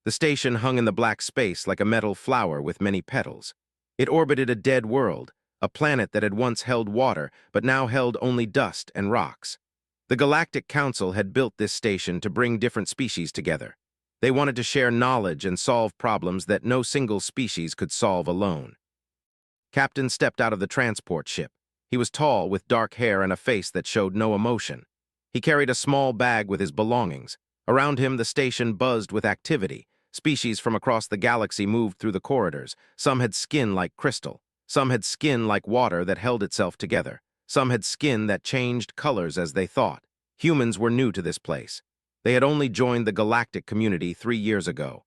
The station hung in the black space like a metal flower with many petals. It orbited a dead world, a planet that had once held water but now held only dust and rocks. The Galactic Council had built this station to bring different species together. They wanted to share knowledge and solve problems that no single species could solve alone. Captain stepped out of the transport ship. He was tall, with dark hair and a face that showed no emotion. He carried a small bag with his belongings. Around him, the station buzzed with activity. Species from across the galaxy moved through the corridors. Some had skin like crystal. Some had skin like water that held itself together. Some had skin that changed colors as they thought. Humans were new to this place. They had only joined the galactic community 3 years ago.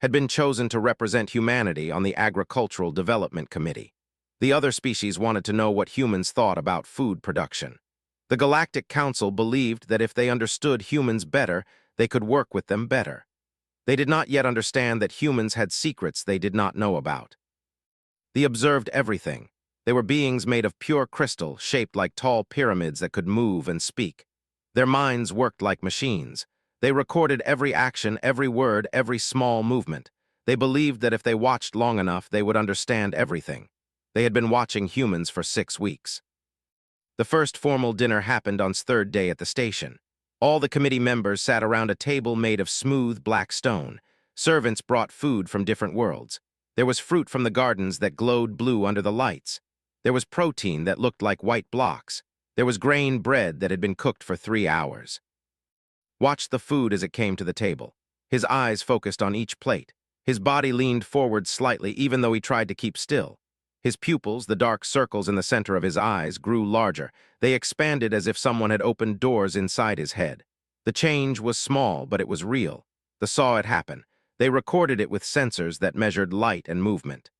Had been chosen to represent humanity on the Agricultural Development Committee. The other species wanted to know what humans thought about food production. The Galactic Council believed that if they understood humans better, they could work with them better. They did not yet understand that humans had secrets they did not know about. They observed everything. They were beings made of pure crystal, shaped like tall pyramids that could move and speak. Their minds worked like machines. They recorded every action, every word, every small movement. They believed that if they watched long enough, they would understand everything. They had been watching humans for 6 weeks. The first formal dinner happened on 's third day at the station. All the committee members sat around a table made of smooth black stone. Servants brought food from different worlds. There was fruit from the gardens that glowed blue under the lights. There was protein that looked like white blocks. There was grain bread that had been cooked for 3 hours. Watched the food as it came to the table. His eyes focused on each plate. His body leaned forward slightly even though he tried to keep still. His pupils, the dark circles in the center of his eyes, grew larger. They expanded as if someone had opened doors inside his head. The change was small, but it was real. They saw it happen. They recorded it with sensors that measured light and movement.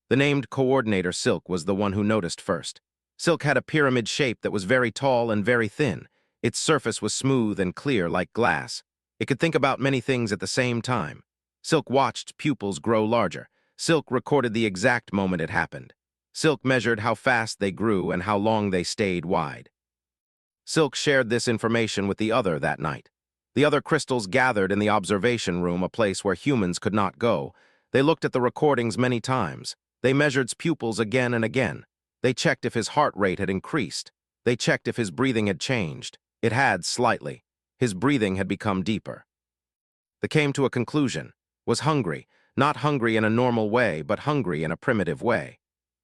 The named coordinator, Silk, was the one who noticed first. Silk had a pyramid shape that was very tall and very thin. Its surface was smooth and clear like glass. It could think about many things at the same time. Silk watched pupils grow larger. Silk recorded the exact moment it happened. Silk measured how fast they grew and how long they stayed wide. Silk shared this information with the other that night. The other crystals gathered in the observation room, a place where humans could not go. They looked at the recordings many times. They measured pupils again and again. They checked if his heart rate had increased. They checked if his breathing had changed. It had slightly. His breathing had become deeper. They came to a conclusion. Was hungry. Not hungry in a normal way, but hungry in a primitive way.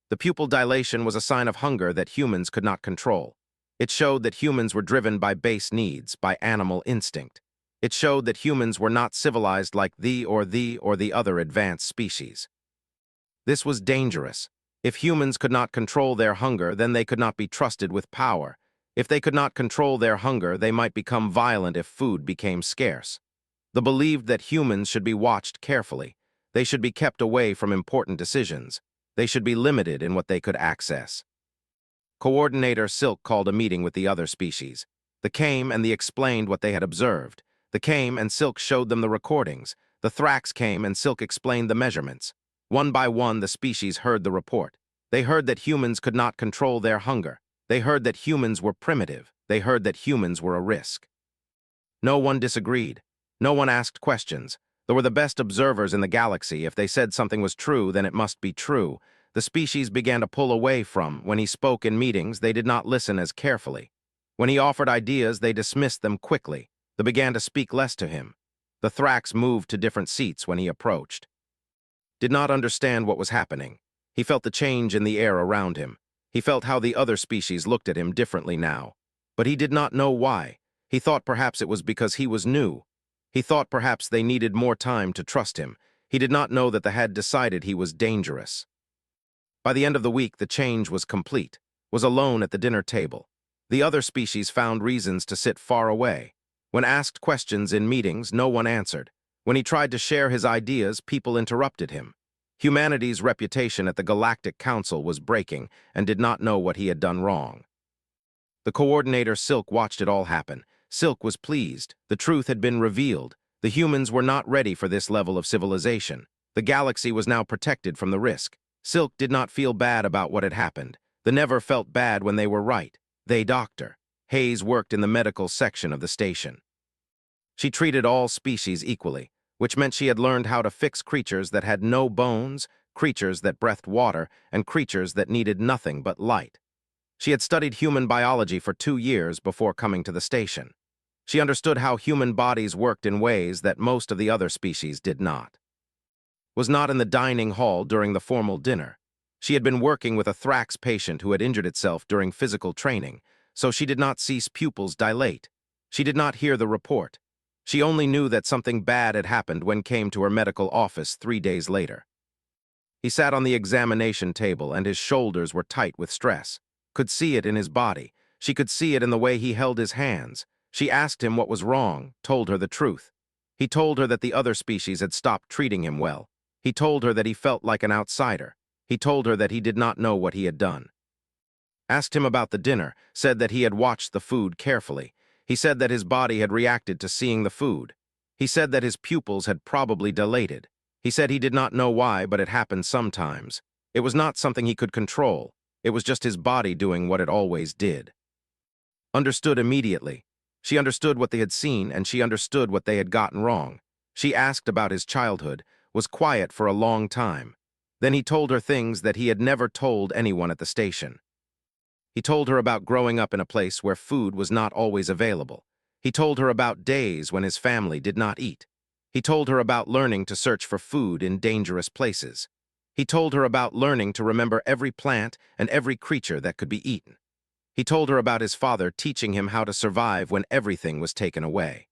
The pupil dilation was a sign of hunger that humans could not control. It showed that humans were driven by base needs, by animal instinct. It showed that humans were not civilized like the other advanced species. This was dangerous. If humans could not control their hunger, then they could not be trusted with power. If they could not control their hunger, they might become violent if food became scarce. They believed that humans should be watched carefully. They should be kept away from important decisions. They should be limited in what they could access. Coordinator Silk called a meeting with the other species. They came and they explained what they had observed. They came and Silk showed them the recordings. The Thrax came and Silk explained the measurements. One by one, the species heard the report. They heard that humans could not control their hunger. They heard that humans were primitive. They heard that humans were a risk. No one disagreed. No one asked questions. They were the best observers in the galaxy. If they said something was true, then it must be true. The species began to pull away from. When he spoke in meetings, they did not listen as carefully. When he offered ideas, they dismissed them quickly. They began to speak less to him. The Thrax moved to different seats when he approached. Did not understand what was happening. He felt the change in the air around him. He felt how the other species looked at him differently now. But he did not know why. He thought perhaps it was because he was new. He thought perhaps they needed more time to trust him. He did not know that they had decided he was dangerous. By the end of the week, the change was complete, was alone at the dinner table. The other species found reasons to sit far away. When asked questions in meetings, no one answered. When he tried to share his ideas, people interrupted him. Humanity's reputation at the Galactic Council was breaking and did not know what he had done wrong. The coordinator Silk watched it all happen. Silk was pleased. The truth had been revealed. The humans were not ready for this level of civilization. The galaxy was now protected from the risk. Silk did not feel bad about what had happened. They never felt bad when they were right. They doctor. Hayes worked in the medical section of the station. She treated all species equally. which meant she had learned how to fix creatures that had no bones, creatures that breathed water, and creatures that needed nothing but light. She had studied human biology for 2 years before coming to the station. She understood how human bodies worked in ways that most of the other species did not. Was not in the dining hall during the formal dinner. She had been working with a Thrax patient who had injured itself during physical training, so she did not see pupils dilate. She did not hear the report. She only knew that something bad had happened when came to her medical office 3 days later. He sat on the examination table and his shoulders were tight with stress. Could see it in his body. She could see it in the way he held his hands. She asked him what was wrong, told her the truth. He told her that the other species had stopped treating him well. He told her that he felt like an outsider. He told her that he did not know what he had done. Asked him about the dinner, said that he had watched the food carefully. He said that his body had reacted to seeing the food. He said that his pupils had probably dilated. He said he did not know why, but it happened sometimes. It was not something he could control. It was just his body doing what it always did. Understood immediately. She understood what they had seen, and she understood what they had gotten wrong. She asked about his childhood, was quiet for a long time. Then he told her things that he had never told anyone at the station. He told her about growing up in a place where food was not always available. He told her about days when his family did not eat. He told her about learning to search for food in dangerous places. He told her about learning to remember every plant and every creature that could be eaten. He told her about his father teaching him how to survive when everything was taken away.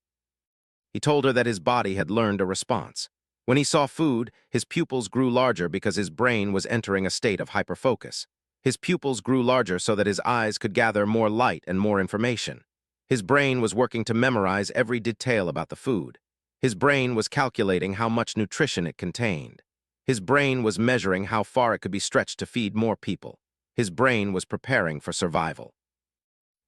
He told her that his body had learned a response. When he saw food, his pupils grew larger because his brain was entering a state of hyperfocus. His pupils grew larger so that his eyes could gather more light and more information. His brain was working to memorize every detail about the food. His brain was calculating how much nutrition it contained. His brain was measuring how far it could be stretched to feed more people. His brain was preparing for survival.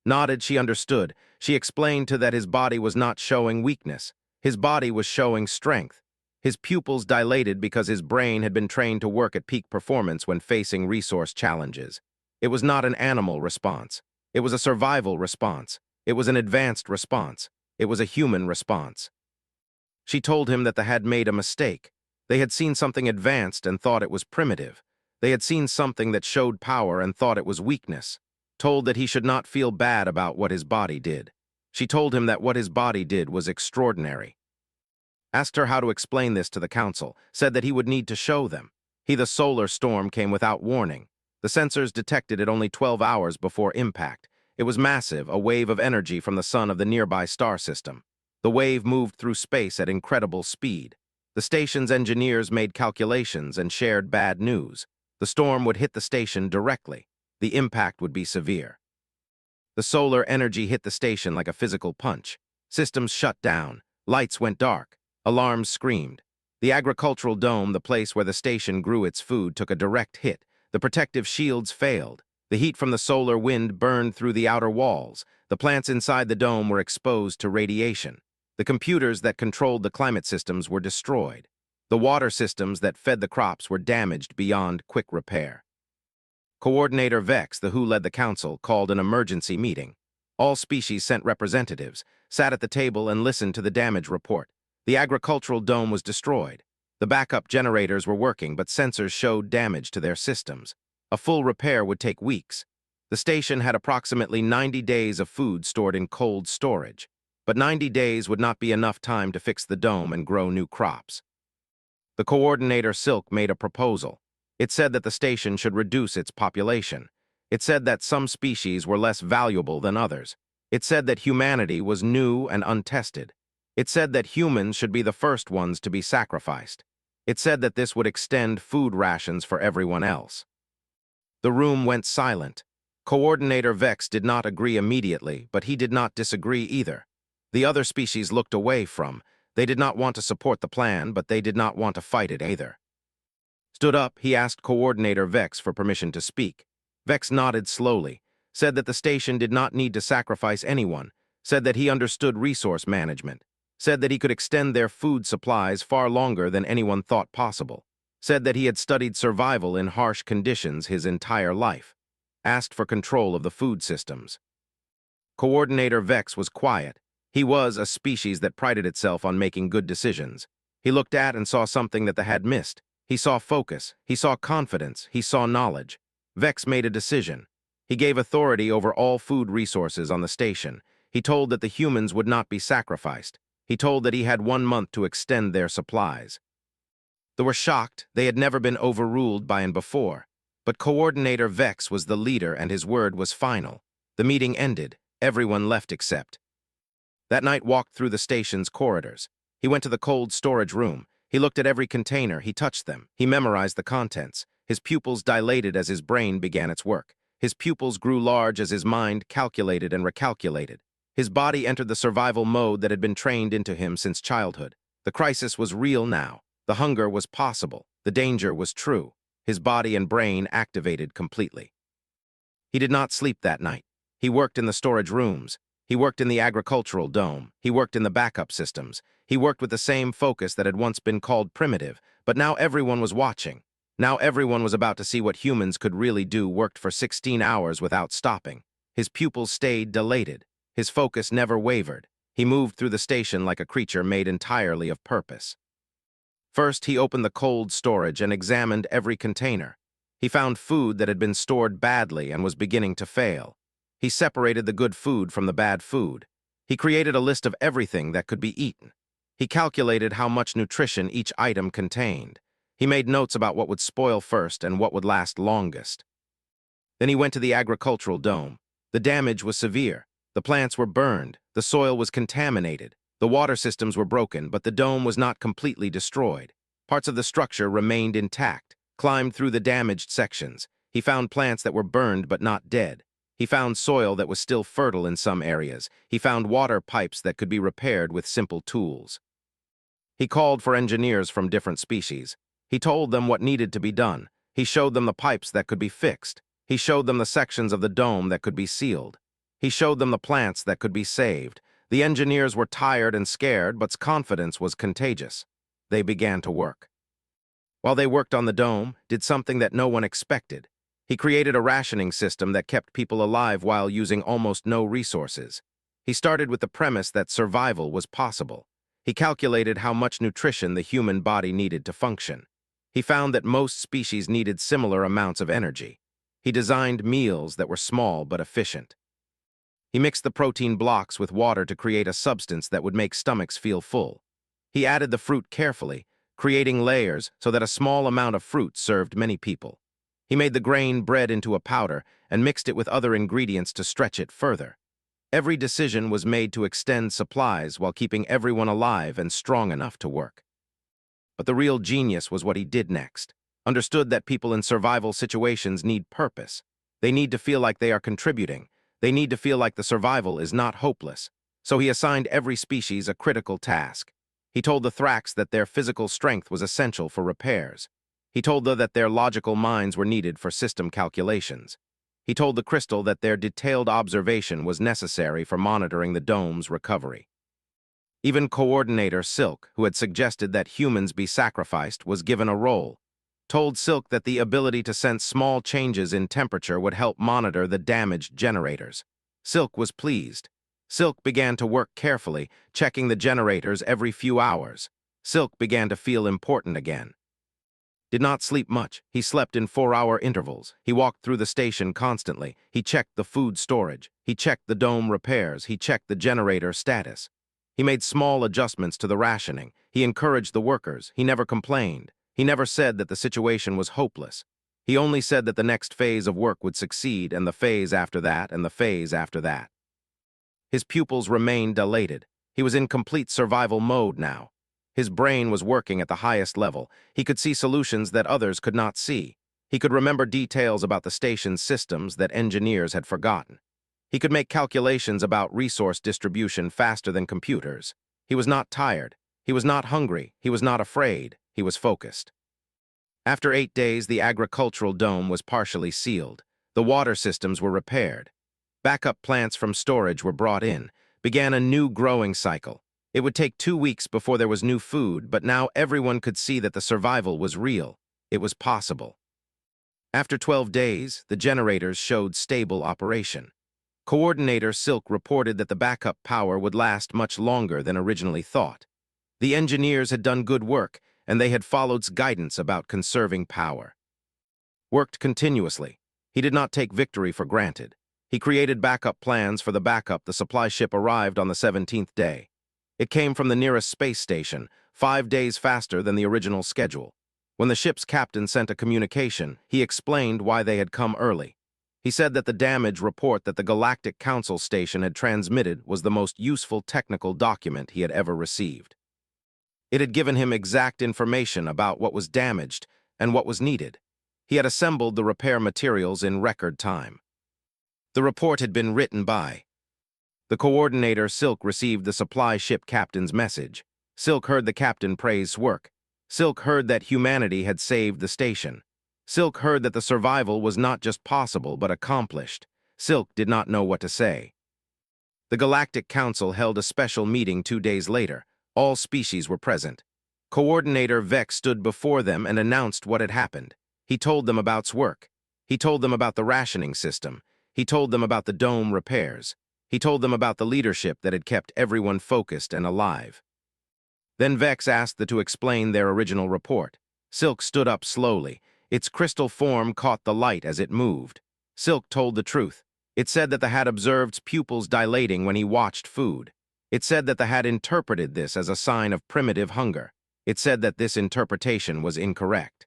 Nodded, she understood. She explained to that his body was not showing weakness. His body was showing strength. His pupils dilated because his brain had been trained to work at peak performance when facing resource challenges. It was not an animal response. It was a survival response. It was an advanced response. It was a human response. She told him that they had made a mistake. They had seen something advanced and thought it was primitive. They had seen something that showed power and thought it was weakness. Told that he should not feel bad about what his body did. She told him that what his body did was extraordinary. Asked her how to explain this to the council, said that he would need to show them. The solar storm came without warning. The sensors detected it only 12 hours before impact. It was massive, a wave of energy from the sun of the nearby star system. The wave moved through space at incredible speed. The station's engineers made calculations and shared bad news. The storm would hit the station directly. The impact would be severe. The solar energy hit the station like a physical punch. Systems shut down. Lights went dark. Alarms screamed. The agricultural dome, the place where the station grew its food, took a direct hit. The protective shields failed. The heat from the solar wind burned through the outer walls. The plants inside the dome were exposed to radiation. The computers that controlled the climate systems were destroyed. The water systems that fed the crops were damaged beyond quick repair. Coordinator Vex, the who led the council, called an emergency meeting. All species sent representatives, sat at the table and listened to the damage report. The agricultural dome was destroyed. The backup generators were working, but sensors showed damage to their systems. A full repair would take weeks. The station had approximately 90 days of food stored in cold storage. But 90 days would not be enough time to fix the dome and grow new crops. The coordinator Silk made a proposal. It said that the station should reduce its population. It said that some species were less valuable than others. It said that humanity was new and untested. It said that humans should be the first ones to be sacrificed. It said that this would extend food rations for everyone else. The room went silent. Coordinator Vex did not agree immediately, but he did not disagree either. The other species looked away from. They did not want to support the plan, but they did not want to fight it either. Stood up, he asked Coordinator Vex for permission to speak. Vex nodded slowly, said that the station did not need to sacrifice anyone, said that he understood resource management, said that he could extend their food supplies far longer than anyone thought possible, said that he had studied survival in harsh conditions his entire life, asked for control of the food systems. Coordinator Vex was quiet. He was a species that prided itself on making good decisions. He looked at and saw something that they had missed. He saw focus, he saw confidence, he saw knowledge. Vex made a decision. He gave authority over all food resources on the station. He told that the humans would not be sacrificed. He told that he had 1 month to extend their supplies. They were shocked. They had never been overruled by and before. But Coordinator Vex was the leader and his word was final. The meeting ended. Everyone left except. That night walked through the station's corridors. He went to the cold storage room. He looked at every container. He touched them. He memorized the contents. His pupils dilated as his brain began its work. His pupils grew large as his mind calculated and recalculated. His body entered the survival mode that had been trained into him since childhood. The crisis was real now. The hunger was possible. The danger was true. His body and brain activated completely. He did not sleep that night. He worked in the storage rooms. He worked in the agricultural dome. He worked in the backup systems. He worked with the same focus that had once been called primitive, but now everyone was watching. Now everyone was about to see what humans could really do. Worked for 16 hours without stopping. His pupils stayed dilated. His focus never wavered. He moved through the station like a creature made entirely of purpose. First, he opened the cold storage and examined every container. He found food that had been stored badly and was beginning to fail. He separated the good food from the bad food. He created a list of everything that could be eaten. He calculated how much nutrition each item contained. He made notes about what would spoil first and what would last longest. Then he went to the agricultural dome. The damage was severe. The plants were burned. The soil was contaminated. The water systems were broken, but the dome was not completely destroyed. Parts of the structure remained intact. Climbed through the damaged sections. He found plants that were burned but not dead. He found soil that was still fertile in some areas. He found water pipes that could be repaired with simple tools. He called for engineers from different species. He told them what needed to be done. He showed them the pipes that could be fixed. He showed them the sections of the dome that could be sealed. He showed them the plants that could be saved. The engineers were tired and scared, but confidence was contagious. They began to work. While they worked on the dome, did something that no one expected. He created a rationing system that kept people alive while using almost no resources. He started with the premise that survival was possible. He calculated how much nutrition the human body needed to function. He found that most species needed similar amounts of energy. He designed meals that were small but efficient. He mixed the protein blocks with water to create a substance that would make stomachs feel full. He added the fruit carefully, creating layers so that a small amount of fruit served many people. He made the grain bread into a powder and mixed it with other ingredients to stretch it further. Every decision was made to extend supplies while keeping everyone alive and strong enough to work. But the real genius was what he did next. Understood that people in survival situations need purpose. They need to feel like they are contributing. They need to feel like the survival is not hopeless. So he assigned every species a critical task. He told the Thrax that their physical strength was essential for repairs. He told them that their logical minds were needed for system calculations. He told the Crystal that their detailed observation was necessary for monitoring the dome's recovery. Even Coordinator Silk, who had suggested that humans be sacrificed, was given a role. Told Silk that the ability to sense small changes in temperature would help monitor the damaged generators. Silk was pleased. Silk began to work carefully, checking the generators every few hours. Silk began to feel important again. Did not sleep much. He slept in 4-hour intervals. He walked through the station constantly. He checked the food storage. He checked the dome repairs. He checked the generator status. He made small adjustments to the rationing. He encouraged the workers. He never complained. He never said that the situation was hopeless. He only said that the next phase of work would succeed, and the phase after that, and the phase after that. His pupils remained dilated. He was in complete survival mode now. His brain was working at the highest level. He could see solutions that others could not see. He could remember details about the station's systems that engineers had forgotten. He could make calculations about resource distribution faster than computers. He was not tired. He was not hungry. He was not afraid. He was focused. After 8 days, the agricultural dome was partially sealed. The water systems were repaired. Backup plants from storage were brought in. Began a new growing cycle. It would take 2 weeks before there was new food, but now everyone could see that the survival was real. It was possible. After 12 days, the generators showed stable operation. Coordinator Silk reported that the backup power would last much longer than originally thought. The engineers had done good work, and they had followed guidance about conserving power. Worked continuously. He did not take victory for granted. He created backup plans for the backup. The supply ship arrived on the 17th day. It came from the nearest space station, 5 days faster than the original schedule. When the ship's captain sent a communication, he explained why they had come early. He said that the damage report that the Galactic Council station had transmitted was the most useful technical document he had ever received. It had given him exact information about what was damaged and what was needed. He had assembled the repair materials in record time. The report had been written by the coordinator. Silk received the supply ship captain's message. Silk heard the captain praise work. Silk heard that humanity had saved the station. Silk heard that the survival was not just possible but accomplished. Silk did not know what to say. The Galactic Council held a special meeting 2 days later. All species were present. Coordinator Vex stood before them and announced what had happened. He told them about work. He told them about the rationing system. He told them about the dome repairs. He told them about the leadership that had kept everyone focused and alive. Then Vex asked them to explain their original report. Silk stood up slowly. Its crystal form caught the light as it moved. Silk told the truth. It said that the had observed pupils dilating when he watched food. It said that the had interpreted this as a sign of primitive hunger. It said that this interpretation was incorrect.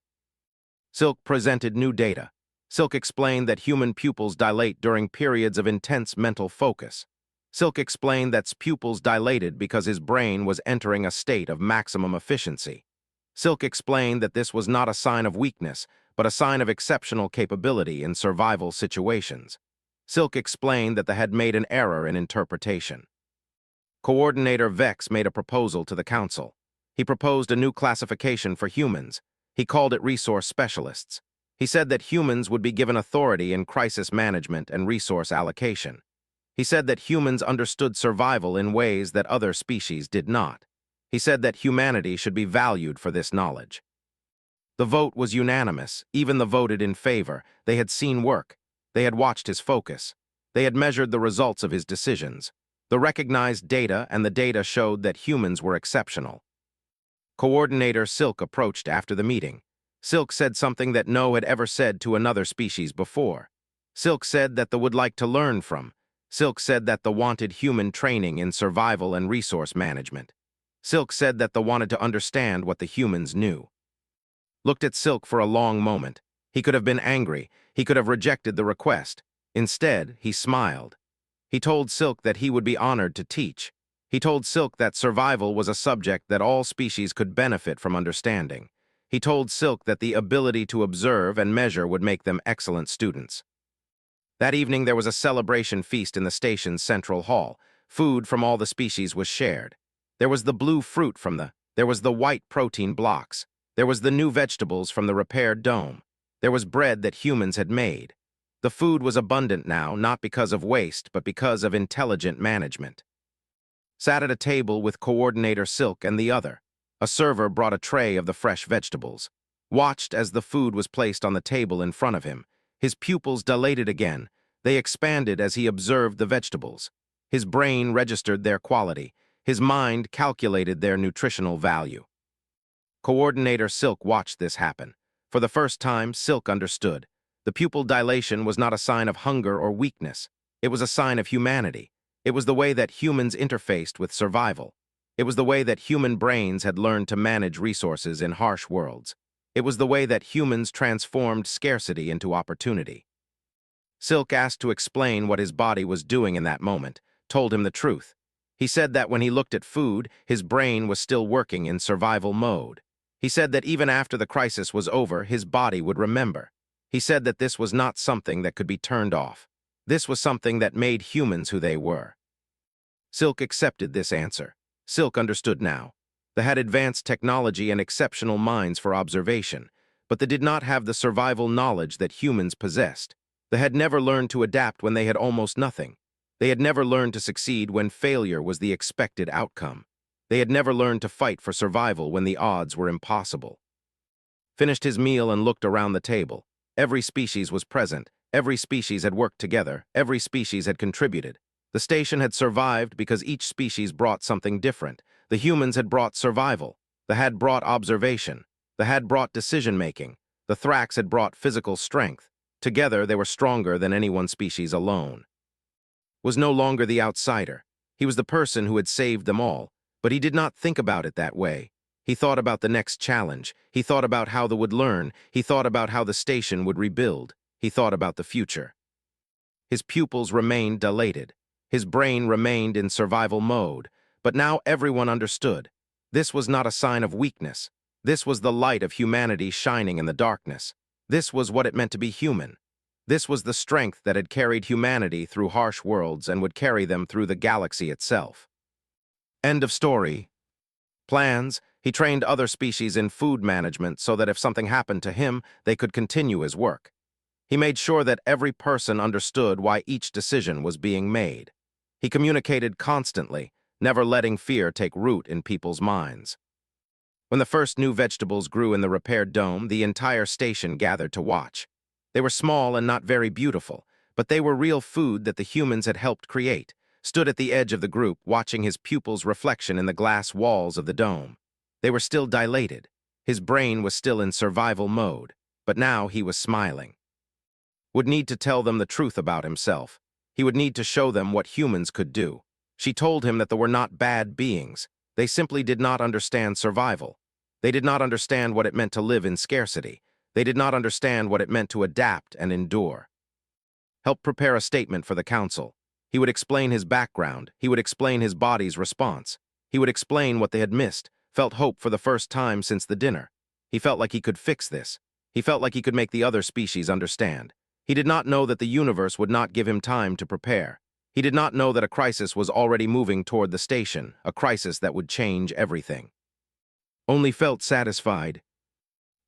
Silk presented new data. Silk explained that human pupils dilate during periods of intense mental focus. Silk explained that pupils dilated because his brain was entering a state of maximum efficiency. Silk explained that this was not a sign of weakness, but a sign of exceptional capability in survival situations. Silk explained that the had made an error in interpretation. Coordinator Vex made a proposal to the Council. He proposed a new classification for humans. He called it resource specialists. He said that humans would be given authority in crisis management and resource allocation. He said that humans understood survival in ways that other species did not. He said that humanity should be valued for this knowledge. The vote was unanimous. Even the voted in favor. They had seen work. They had watched his focus. They had measured the results of his decisions. The recognized data and the data showed that humans were exceptional. Coordinator Silk approached after the meeting. Silk said something that no had ever said to another species before. Silk said that the would like to learn from. Silk said that the wanted human training in survival and resource management. Silk said that the wanted to understand what the humans knew. Looked at Silk for a long moment. He could have been angry. He could have rejected the request. Instead, he smiled. He told Silk that he would be honored to teach. He told Silk that survival was a subject that all species could benefit from understanding. He told Silk that the ability to observe and measure would make them excellent students. That evening there was a celebration feast in the station's central hall. Food from all the species was shared. There was the blue fruit there was the white protein blocks. There was the new vegetables from the repaired dome. There was bread that humans had made. The food was abundant now, not because of waste, but because of intelligent management. Sat at a table with Coordinator Silk and the other. A server brought a tray of the fresh vegetables. Watched as the food was placed on the table in front of him. His pupils dilated again. They expanded as he observed the vegetables. His brain registered their quality. His mind calculated their nutritional value. Coordinator Silk watched this happen. For the first time, Silk understood. The pupil dilation was not a sign of hunger or weakness. It was a sign of humanity. It was the way that humans interfaced with survival. It was the way that human brains had learned to manage resources in harsh worlds. It was the way that humans transformed scarcity into opportunity. Silk asked to explain what his body was doing in that moment, told him the truth. He said that when he looked at food, his brain was still working in survival mode. He said that even after the crisis was over, his body would remember. He said that this was not something that could be turned off. This was something that made humans who they were. Silk accepted this answer. Silk understood now. They had advanced technology and exceptional minds for observation, but they did not have the survival knowledge that humans possessed. They had never learned to adapt when they had almost nothing. They had never learned to succeed when failure was the expected outcome. They had never learned to fight for survival when the odds were impossible. Finished his meal and looked around the table. Every species was present. Every species had worked together. Every species had contributed. The station had survived because each species brought something different. The humans had brought survival. The had brought observation. The had brought decision-making. The Thrax had brought physical strength. Together, they were stronger than any one species alone. Was no longer the outsider. He was the person who had saved them all, but he did not think about it that way. He thought about the next challenge. He thought about how they would learn. He thought about how the station would rebuild. He thought about the future. His pupils remained dilated. His brain remained in survival mode. But now everyone understood. This was not a sign of weakness. This was the light of humanity shining in the darkness. This was what it meant to be human. This was the strength that had carried humanity through harsh worlds and would carry them through the galaxy itself. End of story. Plans. He trained other species in food management so that if something happened to him, they could continue his work. He made sure that every person understood why each decision was being made. He communicated constantly, never letting fear take root in people's minds. When the first new vegetables grew in the repaired dome, the entire station gathered to watch. They were small and not very beautiful, but they were real food that the humans had helped create, stood at the edge of the group watching his pupils' reflection in the glass walls of the dome. They were still dilated. His brain was still in survival mode, but now he was smiling. Would need to tell them the truth about himself. He would need to show them what humans could do. She told him that they were not bad beings. They simply did not understand survival. They did not understand what it meant to live in scarcity. They did not understand what it meant to adapt and endure. Help prepare a statement for the council. He would explain his background. He would explain his body's response. He would explain what they had missed, felt hope for the first time since the dinner. He felt like he could fix this. He felt like he could make the other species understand. He did not know that the universe would not give him time to prepare. He did not know that a crisis was already moving toward the station, a crisis that would change everything. Only felt satisfied.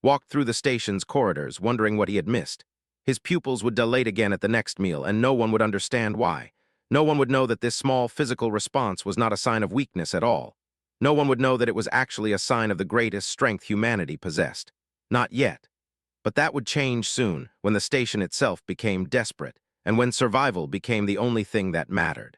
Walked through the station's corridors, wondering what he had missed. His pupils would dilate again at the next meal, and no one would understand why. No one would know that this small physical response was not a sign of weakness at all. No one would know that it was actually a sign of the greatest strength humanity possessed. Not yet. But that would change soon, when the station itself became desperate, and when survival became the only thing that mattered.